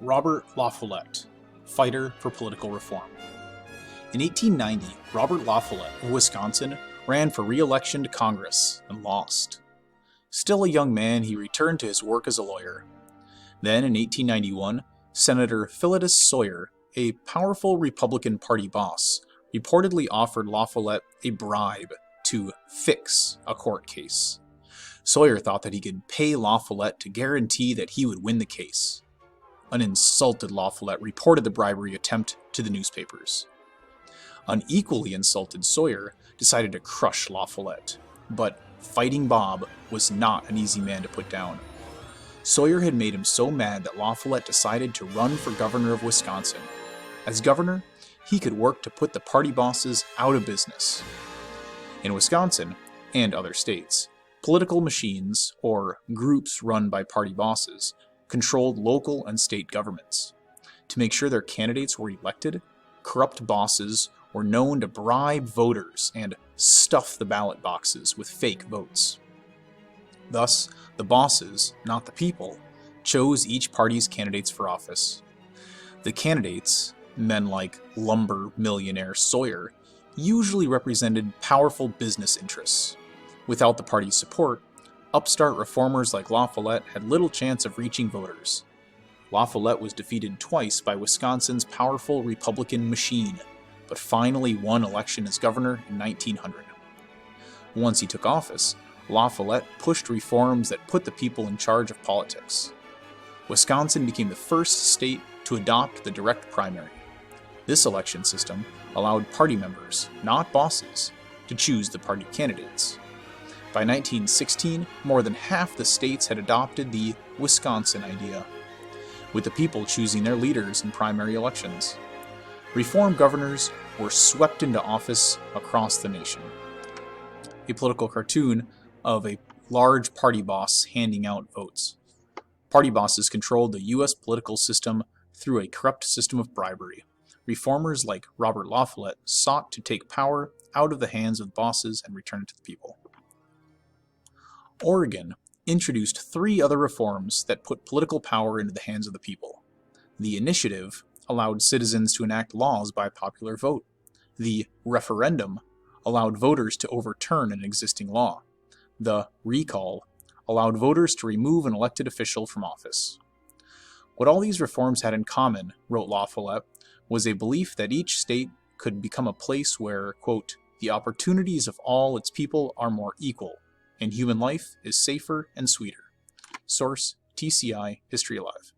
Robert LaFollette, fighter for political reform. In 1890, Robert LaFollette of Wisconsin ran for re-election to Congress and lost. Still a young man, he returned to his work as a lawyer. Then, in 1891, Senator Philetus Sawyer, a powerful Republican Party boss, reportedly offered LaFollette a bribe to fix a court case. Sawyer thought that he could pay LaFollette to guarantee that he would win the case. An insulted LaFollette reported the bribery attempt to the newspapers. An equally insulted Sawyer decided to crush LaFollette, but Fighting Bob was not an easy man to put down. Sawyer had made him so mad that LaFollette decided to run for governor of Wisconsin. As governor, he could work to put the party bosses out of business. In Wisconsin, and other states, political machines, or groups run by party bosses, controlled local and state governments. To make sure their candidates were elected, corrupt bosses were known to bribe voters and stuff the ballot boxes with fake votes. Thus, the bosses, not the people, chose each party's candidates for office. The candidates, men like lumber millionaire Sawyer, usually represented powerful business interests. Without the party's support, upstart reformers like LaFollette had little chance of reaching voters. LaFollette was defeated twice by Wisconsin's powerful Republican machine, but finally won election as governor in 1900. Once he took office, LaFollette pushed reforms that put the people in charge of politics. Wisconsin became the first state to adopt the direct primary. This election system allowed party members, not bosses, to choose the party candidates. By 1916, more than half the states had adopted the Wisconsin idea, with the people choosing their leaders in primary elections. Reform governors were swept into office across the nation. A political cartoon of a large party boss handing out votes. Party bosses controlled the U.S. political system through a corrupt system of bribery. Reformers like Robert LaFollette sought to take power out of the hands of bosses and return it to the people. Oregon introduced 3 other reforms that put political power into the hands of the people. The initiative allowed citizens to enact laws by popular vote. The referendum allowed voters to overturn an existing law. The recall allowed voters to remove an elected official from office. What all these reforms had in common, wrote LaFollette, was a belief that each state could become a place where, quote, the opportunities of all its people are more equal, and human life is safer and sweeter. Source: TCI History Alive.